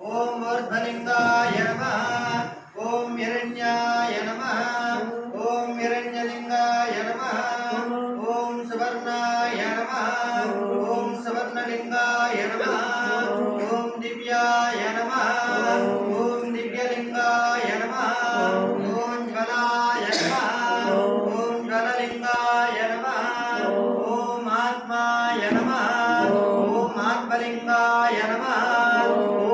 ओम वर्धलिंगाय नमः ओम हिरण्याय नमः ओम हिरण्यलिंगाय नमः ओम सुवर्णाय नमः ओम सुवर्णलिंगाय नमः ओम दिव्याय नमः ओम दिव्यलिंगाय नमः ओम ज्वलाय नमः ओम ज्वललिंगाय नमः ओम आत्माय नमः ओम आत्मलिंगाय नमः